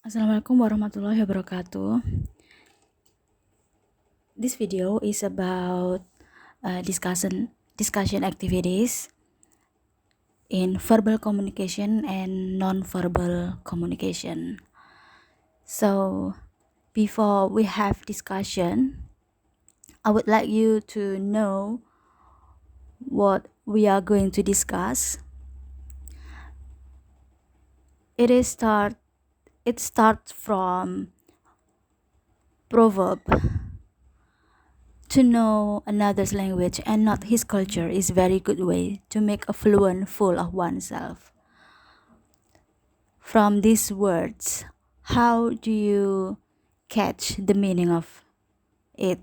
Assalamualaikum warahmatullahi wabarakatuh. This video is about discussion activities in verbal communication and non-verbal communication. So, before we have discussion, I would like you to know what we are going to discuss. It starts from proverb. To know another's language and not his culture is very good way to make a fluent fool of oneself. From these words, how do you catch the meaning of it?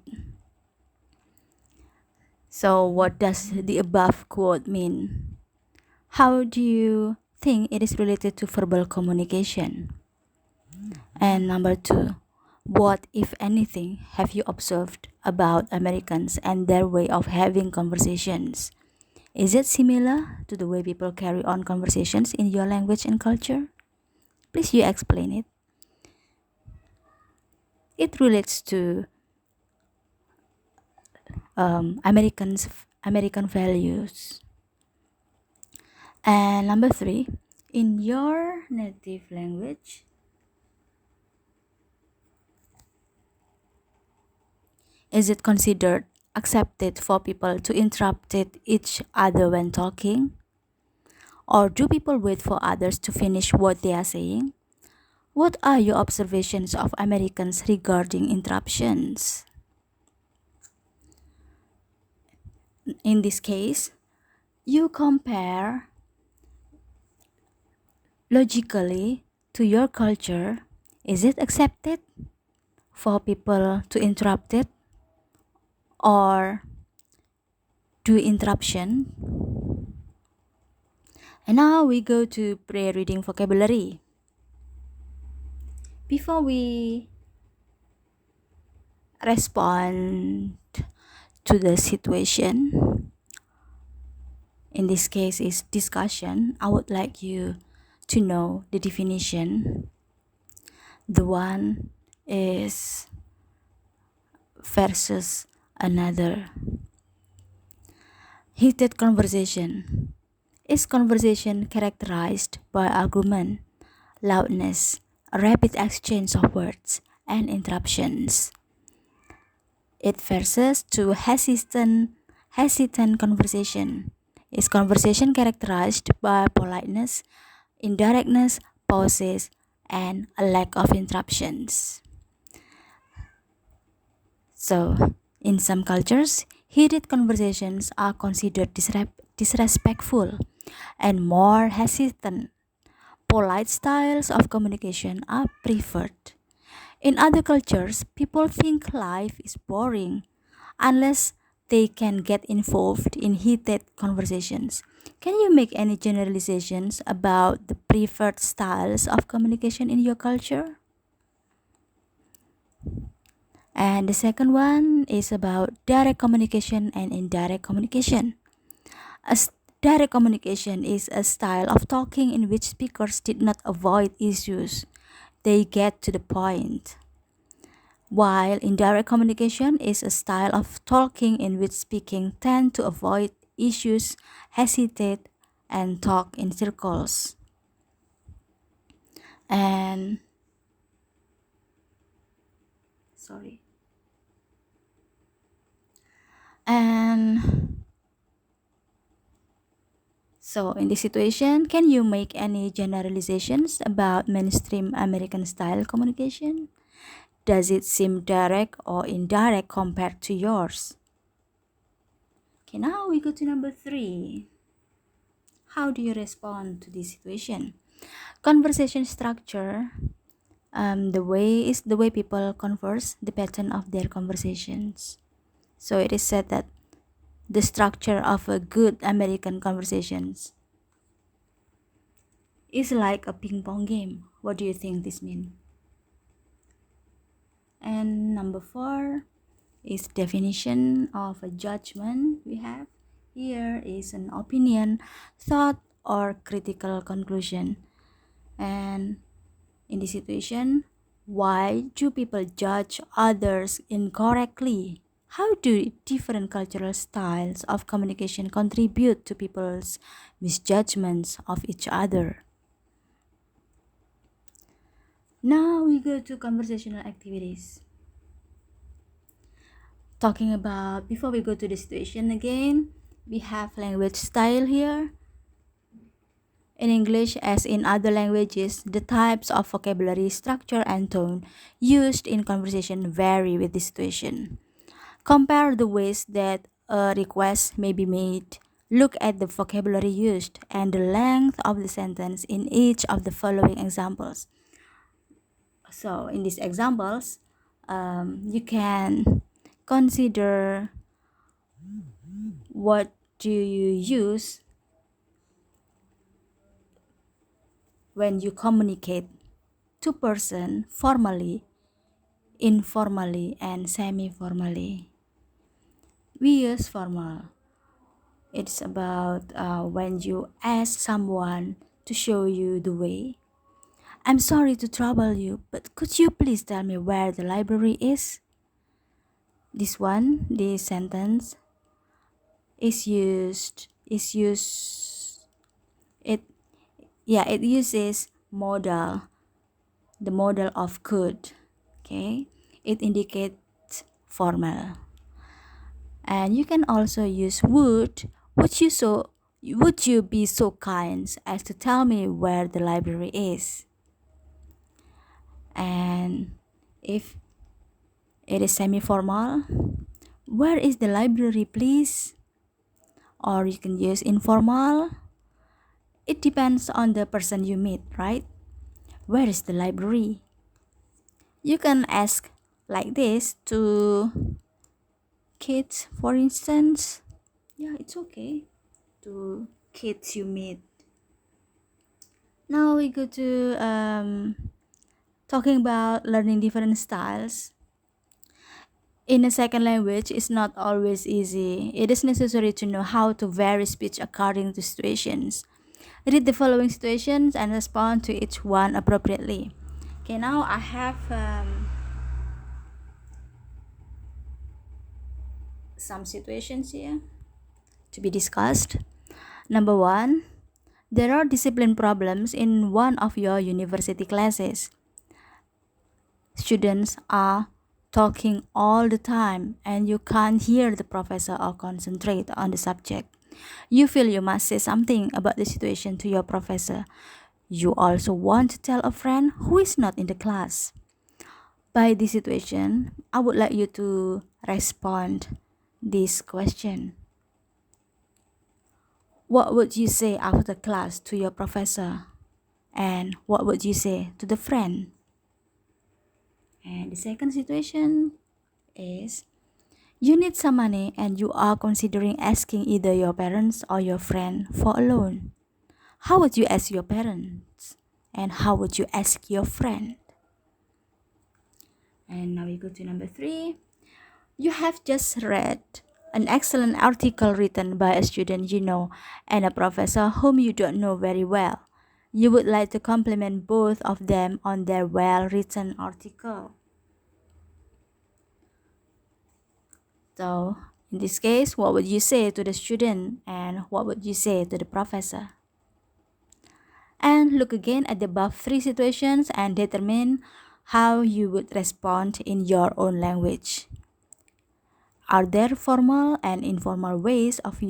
So what does the above quote mean? How do you think it is related to verbal communication? And number 2, what, if anything, have you observed about Americans and their way of having conversations? Is it similar to the way people carry on conversations in your language and culture? Please you explain it. It relates to American values. And number 3, in your native language, is it considered accepted for people to interrupt each other when talking? Or do people wait for others to finish what they are saying? What are your observations of Americans regarding interruptions? In this case, you compare logically to your culture. Is it accepted for people to interrupt it or do interruption? And now we go to pre-reading vocabulary. Before we respond to the situation, in this case is discussion, I would like you to know the definition. The one is versus another. Heated conversation. Is conversation characterized by argument, loudness, a rapid exchange of words, and interruptions? It versus to hesitant conversation. Is conversation characterized by politeness, indirectness, pauses, and a lack of interruptions? So, in some cultures, heated conversations are considered disrespectful and more hesitant. Polite styles of communication are preferred. In other cultures, people think life is boring unless they can get involved in heated conversations. Can you make any generalizations about the preferred styles of communication in your culture? And the second one is about direct communication and indirect communication. Direct communication is a style of talking in which speakers did not avoid issues, they get to the point. While indirect communication is a style of talking in which speaking tend to avoid issues, hesitate, and talk in circles. And sorry. And so in this situation, can you make any generalizations about mainstream American style communication? Does it seem direct or indirect compared to yours? Okay, now we go to number 3. How do you respond to this situation? Conversation structure. The way people converse, the pattern of their conversations. So it is said that the structure of a good American conversations is like a ping pong game. What do you think this means? And number 4 is definition of a judgment. We have here is an opinion, thought, or critical conclusion. And In this situation, why do people judge others incorrectly? How do different cultural styles of communication contribute to people's misjudgments of each other? Now we go to conversational activities. Talking about, before we go to the situation again, we have language style here. In English, as in other languages, the types of vocabulary, structure, and tone used in conversation vary with the situation. Compare the ways that a request may be made. Look at the vocabulary used and the length of the sentence in each of the following examples. So, in these examples, you can consider what do you use when you communicate to person formally, informally, and semi-formally. We use formal. It's about when you ask someone to show you the way. I'm sorry to trouble you, but could you please tell me where the library is? This sentence it it uses modal, the modal of could. Okay, it indicates formal. And you can also use would. Would you be so kind as to tell me where the library is? And if it is semi-formal, where is the library, please? Or you can use informal. It depends on the person you meet, right? Where is the library? You can ask like this to kids, for instance. Yeah, it's okay to kids you meet. Now we go to talking about learning different styles. In a second language is not always easy. It is necessary to know how to vary speech according to situations. Read the following situations and respond to each one appropriately. Okay, now I have some situations here to be discussed. Number one, there are discipline problems in one of your university classes. Students are talking all the time and you can't hear the professor or concentrate on the subject. You feel you must say something about the situation to your professor. You also want to tell a friend who is not in the class. By this situation, I would like you to respond this question. What would you say after class to your professor? And what would you say to the friend? And the second situation is you need some money and you are considering asking either your parents or your friend for a loan. How would you ask your parents? And how would you ask your friend? And now we go to number 3. You have just read an excellent article written by a student you know and a professor whom you don't know very well. You would like to compliment both of them on their well-written article. So, in this case, what would you say to the student and what would you say to the professor? And look again at the above 3 situations and determine how you would respond in your own language. Are there formal and informal ways of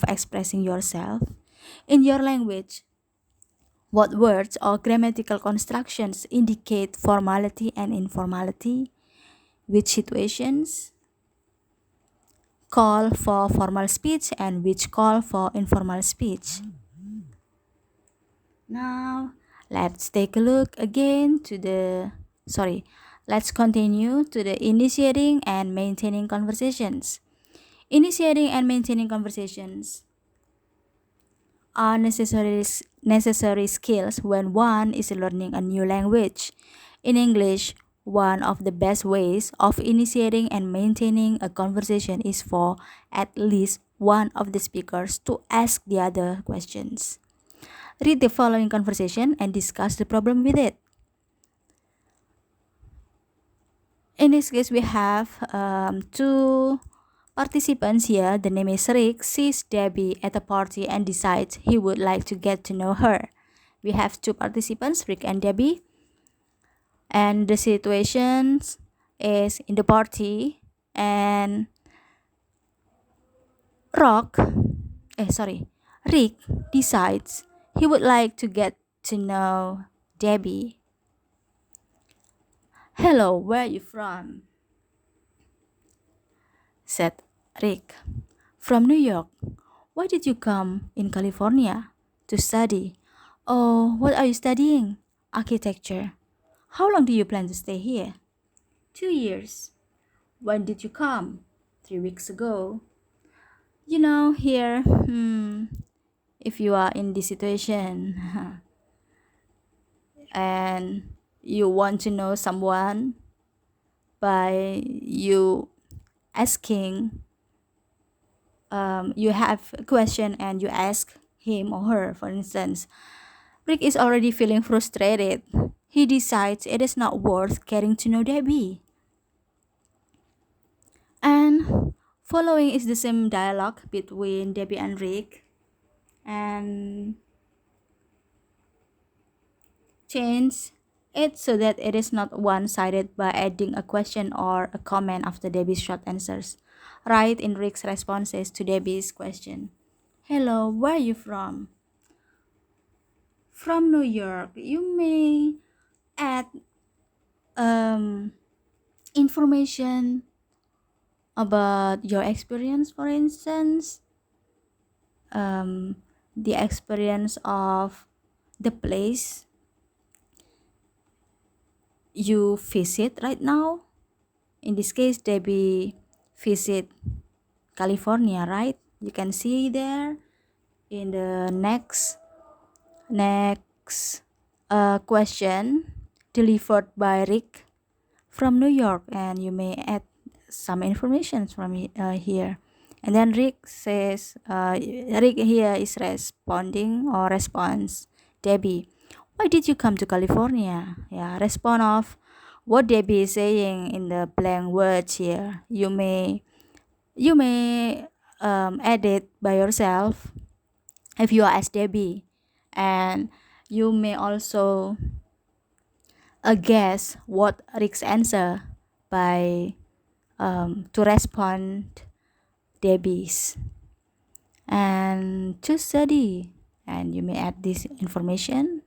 expressing yourself in your language? What words or grammatical constructions indicate formality and informality? Which situations call for formal speech and which call for informal speech? Now, let's take a look again to let's continue to the initiating and maintaining conversations. Initiating and maintaining conversations are necessary skills when one is learning a new language. In English, one of the best ways of initiating and maintaining a conversation is for at least one of the speakers to ask the other questions. Read the following conversation and discuss the problem with it. In this case, we have two participants here. The name is Rick, sees Debbie at a party and decides he would like to get to know her. We have two participants, Rick and Debbie, and the situations is in the party, and Rock, Rick decides he would like to get to know Debbie. "Hello, where are you from?" said Rick. "From New York." "Why did you come in California?" "To study." "Oh, what are you studying?" "Architecture." "How long do you plan to stay here?" "2 years." "When did you come?" "3 weeks ago." Here, if you are in this situation and you want to know someone by you asking, you have a question and you ask him or her, for instance. Rick is already feeling frustrated. He decides it is not worth getting to know Debbie. And following is the same dialogue between Debbie and Rick, and change it so that it is not one-sided by adding a question or a comment after Debbie's short answers. Write in Rick's responses to Debbie's question. "Hello, where are you from?" "From New York." You may add information about your experience, for instance, the experience of the place you visit right now. In this case, Debbie visit California, right? You can see there in the next question delivered by Rick from New York, and you may add some information from here. And then Rick here is responding or responds Debbie, "Why did you come to California?" Yeah, respond of what Debbie is saying in the blank words here. You may add it by yourself if you are as Debbie, and you may also guess what Rick's answer by to respond Debbie's, and to study, and you may add this information.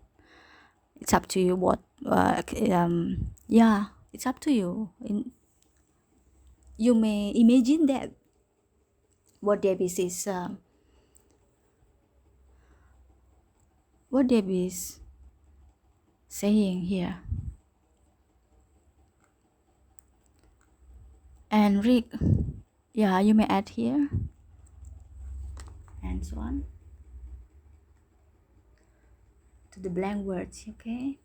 It's up to you what it's up to you. You may imagine that what Debbie is saying here. And Rick, you may add here, and so on to the blank words. Okay.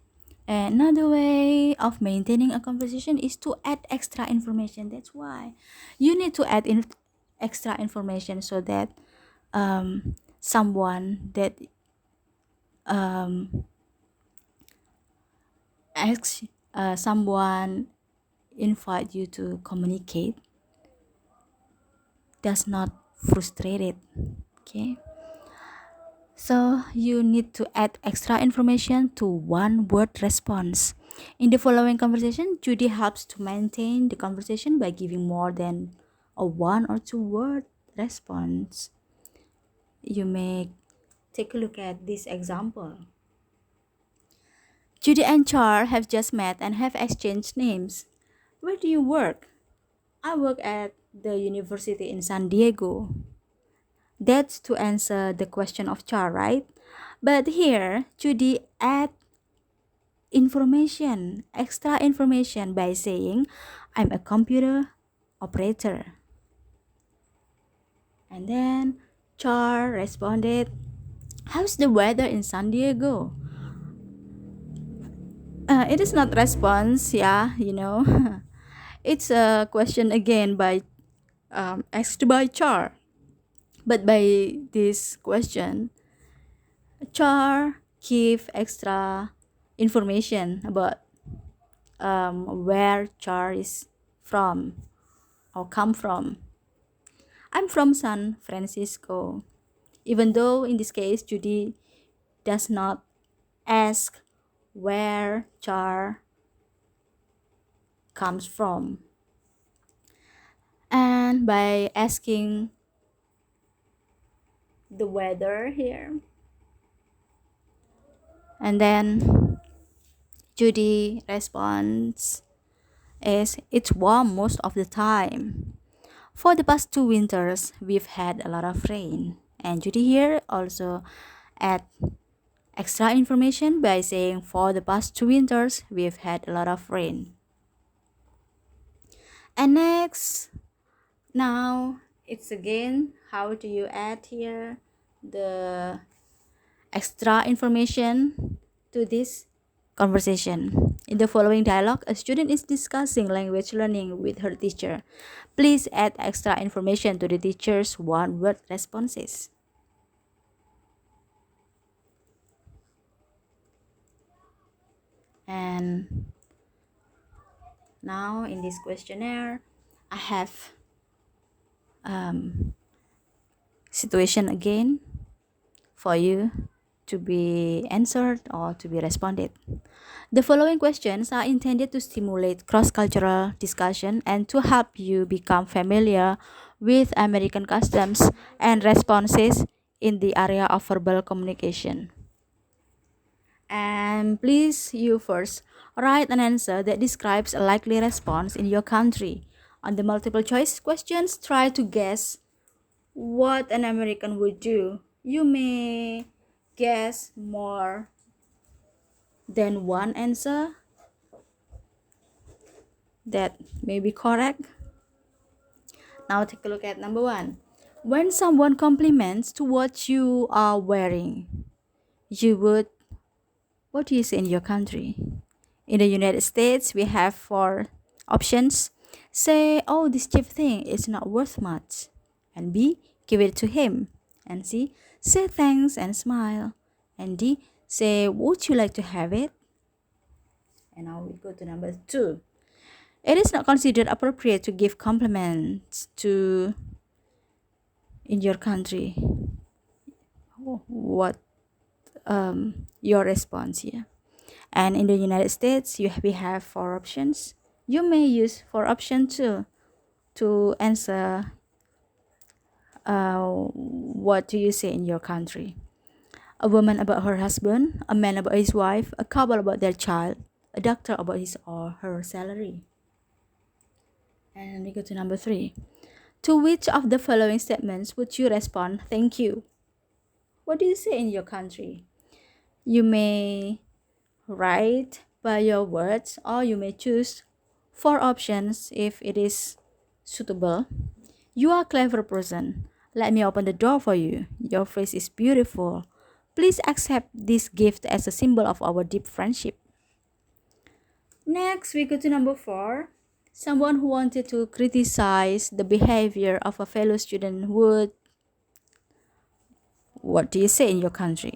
Another way of maintaining a conversation is to add extra information. That's why you need to add extra information so that someone that asks someone invite you to communicate does not frustrated. Okay. So you need to add extra information to one word response. In the following conversation, Judy helps to maintain the conversation by giving more than a one or two word response. You may take a look at this example. Judy and Char have just met and have exchanged names. "Where do you work?" "I work at the university in San Diego." That's to answer the question of Char, right? But here, Judy add extra information by saying, "I'm a computer operator." And then Char responded, "How's the weather in San Diego?" It is not response, It's a question again asked by Char. But by this question, Char give extra information about where Char is from or come from? I'm from San Francisco. Even though in this case, Judy does not ask where Char comes from. And by asking the weather here, and then Judy responds is it's warm most of the time. For the past 2 winters, we've had a lot of rain. And Judy here also add extra information by saying for the past 2 winters, we've had a lot of rain. And next, now it's again how do you add here the extra information to this conversation. In the following dialogue, a student is discussing language learning with her teacher. Please add extra information to the teacher's one-word responses. And now in this questionnaire, I have situation again for you to be answered or to be responded. The following questions are intended to stimulate cross-cultural discussion and to help you become familiar with American customs and responses in the area of verbal communication. And please, you first write an answer that describes a likely response in your country. On the multiple choice questions, try to guess what an American would do. You may guess more than one answer that may be correct. Now take a look at number one. When someone compliments to what you are wearing, you would, what do you say in your country? In the United States, we have four options. Say, oh, this cheap thing is not worth much. And B, give it to him. And C, say thanks and smile. And D, say, would you like to have it? And now we go to number two. It is not considered appropriate to give compliments to in your country. What your response here? And in the United States, we have four options. You may use four options too to answer what do you say in your country. A woman about her husband, a man about his wife, a couple about their child, a doctor about his or her salary. And we go to number three. To which of the following statements would you respond, thank you? What do you say in your country? You may write by your words or you may choose four options if it is suitable. You are a clever person. Let me open the door for you. Your face is beautiful. Please accept this gift as a symbol of our deep friendship. Next, we go to number four. Someone who wanted to criticize the behavior of a fellow student would, what do you say in your country?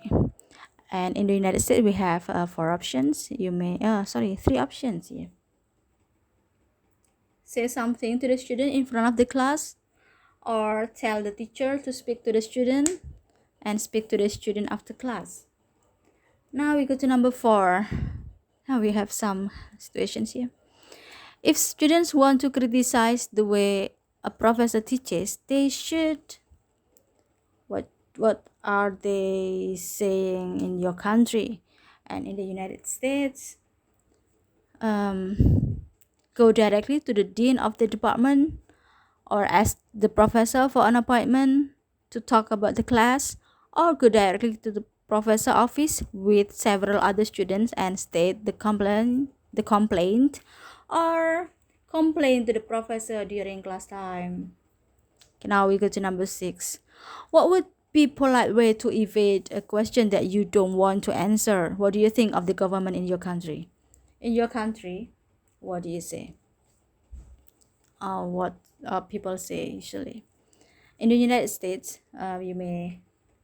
And in the United States, we have four options. Three options here. Say something to the student in front of the class, or tell the teacher to speak to the student and speak to the student after class. Now we go to number four. Now we have some situations here. If students want to criticize the way a professor teaches, they should, what are they saying in your country? And in the United States, go directly to the dean of the department or ask the professor for an appointment to talk about the class, or go directly to the professor office with several other students and state the complaint or complain to the professor during class time. Okay, now we go to number six. What would be polite way to evade a question that you don't want to answer? What do you think of the government in your country? In your country, what do you say? What people say usually. In the United States, you may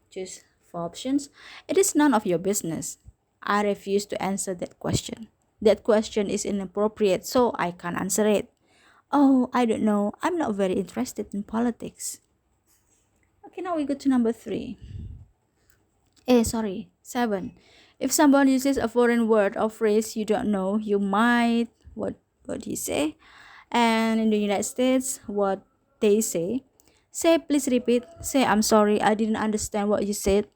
choose four options. It is none of your business. I refuse to answer that question. That question is inappropriate, so I can't answer it. Oh, I don't know. I'm not very interested in politics. Okay, now we go to number three. Sorry, seven. If someone uses a foreign word or phrase you don't know, you might what he say, and in the United States, what they say please repeat. Say I'm sorry, I didn't understand what you said.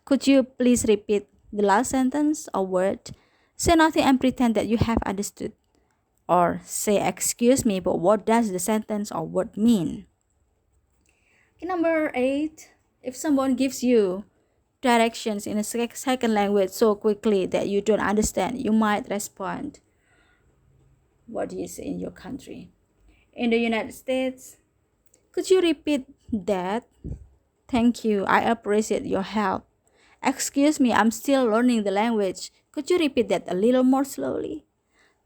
Could you please repeat the last sentence or word? Say nothing and pretend that you have understood. Or say excuse me, but what does the sentence or word mean? Okay, number eight. If someone gives you directions in a second language so quickly that you don't understand, you might respond, what do you say in your country? In the United States, could you repeat that? Thank you, I appreciate your help. Excuse me, I'm still learning the language. Could you repeat that a little more slowly?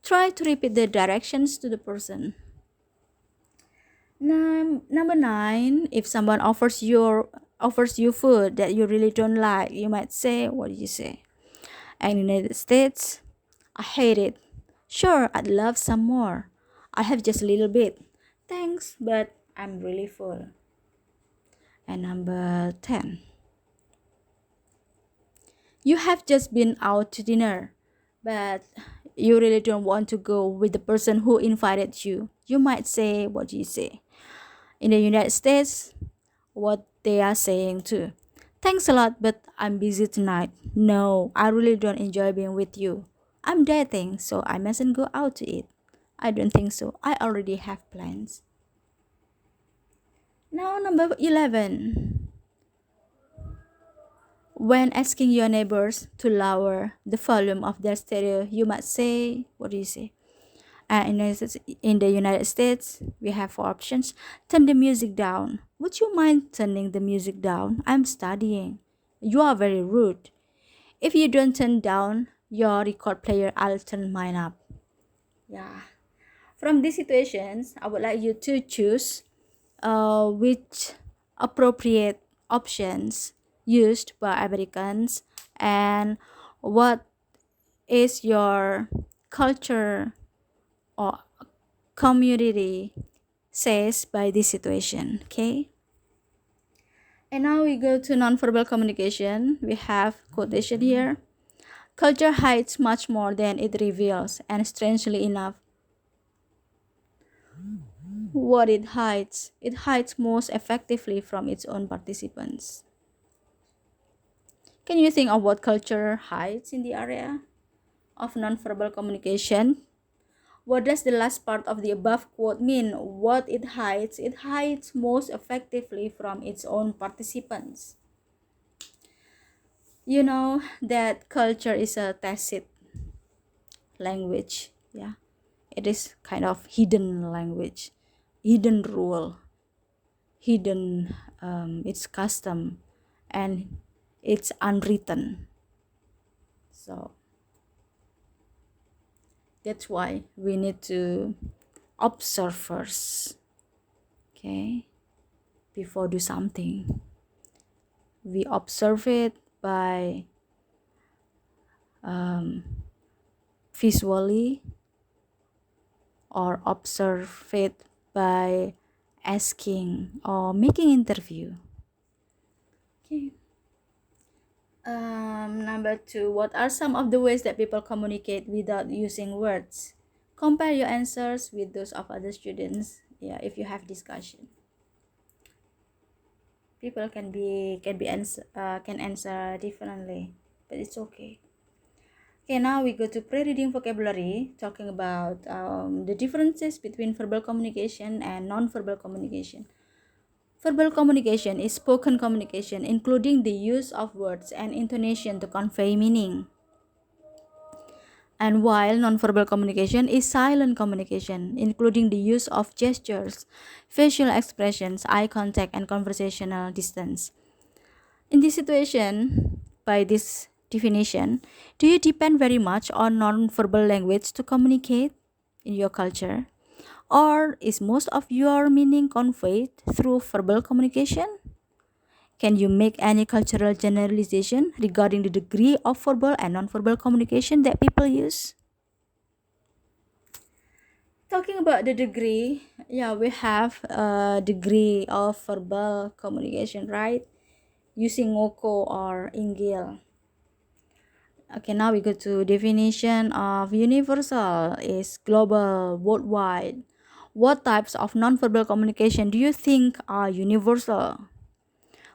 Try to repeat the directions to the person. Number nine, if someone offers you food that you really don't like, you might say, what do you say? And in the United States, I hate it. Sure, I'd love some more. I have just a little bit. Thanks, but I'm really full. And number 10. You have just been out to dinner, but you really don't want to go with the person who invited you. You might say, what do you say? In the United States, what they are saying too. Thanks a lot, but I'm busy tonight. No, I really don't enjoy being with you. I'm dating, so I mustn't go out to eat. I don't think so. I already have plans. Now, number 11. When asking your neighbors to lower the volume of their stereo, you must say, what do you say? In the United States, we have four options. Turn the music down. Would you mind turning the music down? I'm studying. You are very rude. If you don't turn down your record player, I'll turn mine up. Yeah. From these situations, I would like you to choose which appropriate options used by Americans and what is your culture or community says by this situation. Okay, and now we go to nonverbal communication. We have quotation here. Culture hides much more than it reveals, and strangely enough, what it hides most effectively from its own participants. Can you think of what culture hides in the area of nonverbal communication? What does the last part of the above quote mean? What it hides most effectively from its own participants. You know that culture is a tacit language. Yeah, it is kind of hidden language, hidden rule, hidden its custom, and it's unwritten. So that's why we need to observe first. Okay, before do something, we observe it by visually or observe it by asking or making interview. Okay. Number two, what are some of the ways that people communicate without using words? Compare your answers with those of other students. Yeah, if you have discussion, people can answer differently, but it's okay. Okay, now we go to pre-reading vocabulary, talking about the differences between verbal communication and non-verbal communication. Verbal communication is spoken communication, including the use of words and intonation to convey meaning. And while nonverbal communication is silent communication, including the use of gestures, facial expressions, eye contact, and conversational distance. In this situation, by this definition, do you depend very much on nonverbal language to communicate in your culture? Or is most of your meaning conveyed through verbal communication? Can you make any cultural generalization regarding the degree of verbal and nonverbal communication that people use? Talking about the degree, yeah, we have a degree of verbal communication, right? Using Ngoko or Inggil. Okay, now we go to definition of universal is global, worldwide. What types of nonverbal communication do you think are universal?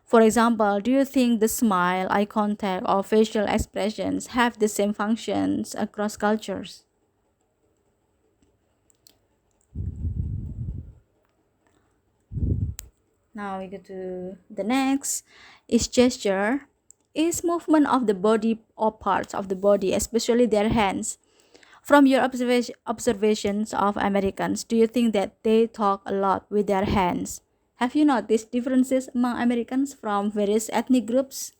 For example, do you think the smile, eye contact, or facial expressions have the same functions across cultures? Now we go to the next. Is gesture is movement of the body or parts of the body, especially their hands. From your observations of Americans, do you think that they talk a lot with their hands? Have you noticed differences among Americans from various ethnic groups?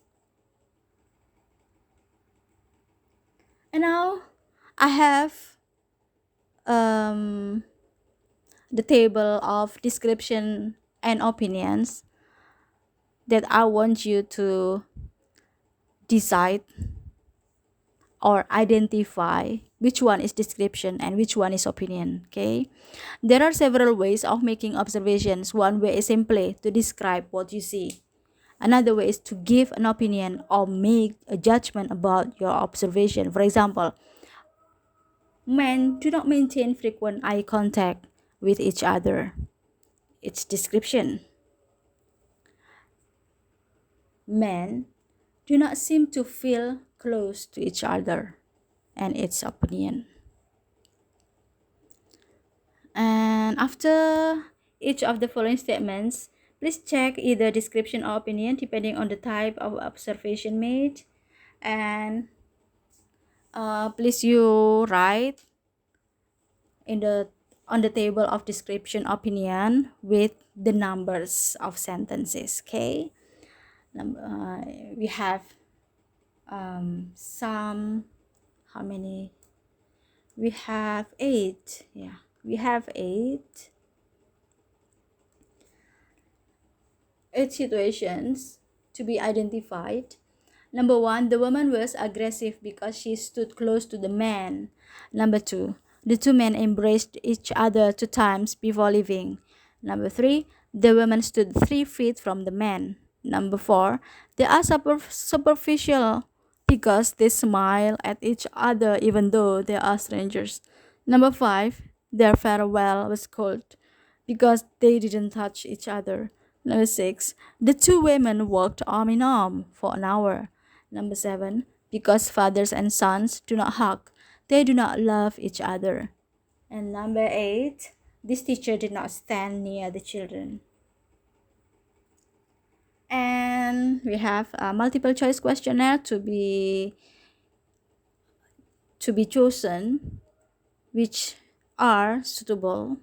And now I have um, the table of description and opinions that I want you to decide or identify which one is description and which one is opinion. Okay, there are several ways of making observations. One way is simply to describe what you see. Another way is to give an opinion or make a judgment about your observation. For example, men do not maintain frequent eye contact with each other. It's description. Men do not seem to feel close to each other, and its opinion. And after each of the following statements, please check either description or opinion depending on the type of observation made. And please you write in the on the table of description opinion with the numbers of sentences. Okay, we have some, how many? We have eight. Yeah, we have eight situations to be identified. Number one, the woman was aggressive because she stood close to the man. Number two, the two men embraced each other 2 times before leaving. Number three, the woman stood 3 feet from the man. Number four, they are superficial because they smile at each other even though they are strangers. Number five, their farewell was cold because they didn't touch each other. Number six, the two women walked arm in arm for an hour. Number seven, because fathers and sons do not hug, they do not love each other. And number eight, this teacher did not stand near the children. And we have a multiple choice questionnaire to be chosen, which are suitable.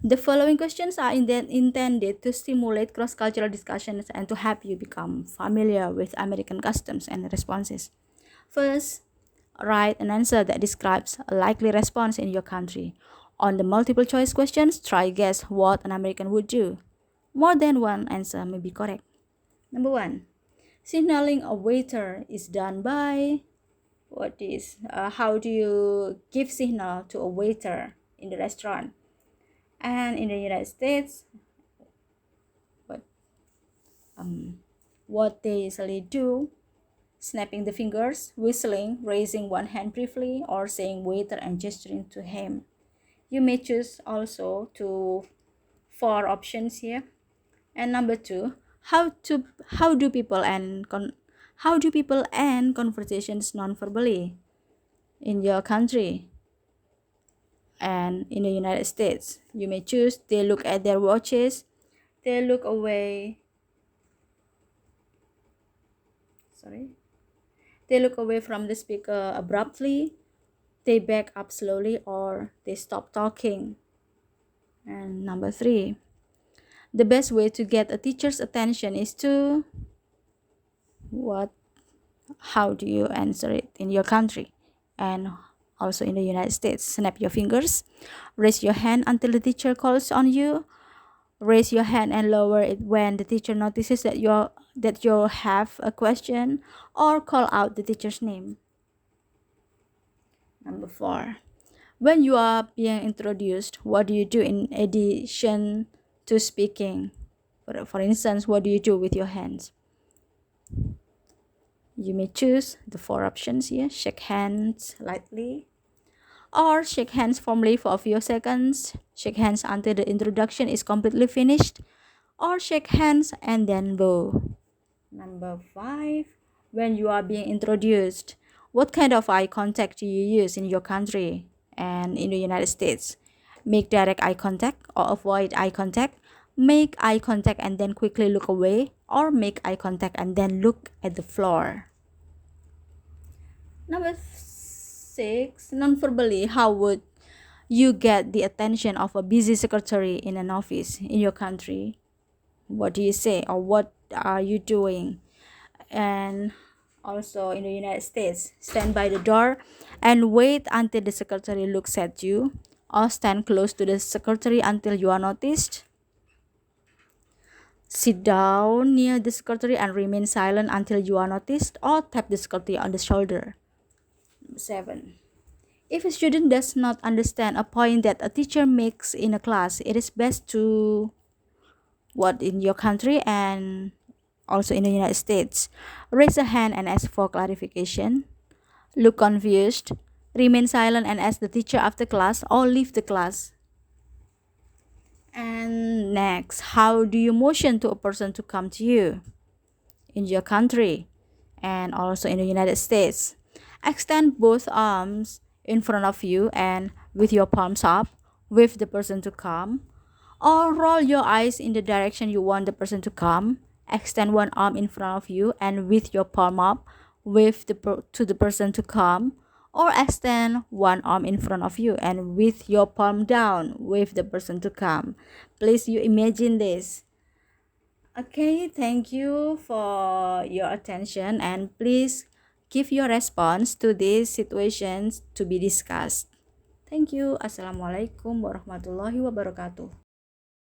The following questions are intended to stimulate cross-cultural discussions and to help you become familiar with American customs and responses. First, write an answer that describes a likely response in your country. On the multiple choice questions, try guess what an American would do. More than one answer may be correct. Number one, signaling a waiter is done by what is? How do you give signal to a waiter in the restaurant? And in the United States, what what they usually do: snapping the fingers, whistling, raising one hand briefly, or saying waiter and gesturing to him. You may choose also to four options here. And number two, how do people end conversations non-verbally in your country and in the United States? You may choose they look at their watches, they look away. They look away from the speaker abruptly, they back up slowly, or they stop talking. And number three, the best way to get a teacher's attention is to what? How do you answer it in your country and also in the United States? Snap your fingers, raise your hand until the teacher calls on you, raise your hand and lower it when the teacher notices that you have a question, or call out the teacher's name. Number four, When you are being introduced, what do you do in addition to speaking? For instance, what do you do with your hands? You may choose the four options here: shake hands lightly, or shake hands formally for a few seconds, shake hands until the introduction is completely finished, or shake hands and then bow. Number 5, when you are being introduced, what kind of eye contact do you use in your country and in the United States? Make direct eye contact or avoid eye contact, make eye contact and then quickly look away, or make eye contact and then look at the floor. Number 6, non-verbally, how would you get the attention of a busy secretary in an office in your country? What do you say, or what are you doing? And also in the United States, stand by the door and wait until the secretary looks at you, or stand close to the secretary until you are noticed. Sit down near the secretary and remain silent until you are noticed, or tap the secretary on the shoulder. 7. If a student does not understand a point that a teacher makes in a class, it is best to what in your country and also in the United States? Raise a hand and ask for clarification. Look confused. Remain silent and ask the teacher after class, or leave the class. And next, how do you motion to a person to come to you in your country and also in the United States? Extend both arms in front of you and with your palms up, with the person to come, or roll your eyes in the direction you want the person to come. Extend one arm in front of you and with your palm up, with to the person to come, or extend one arm in front of you and with your palm down, with the person to come. Please you imagine this. Okay, thank you for your attention, and please give your response to these situations to be discussed. Thank you. Assalamualaikum warahmatullahi wabarakatuh.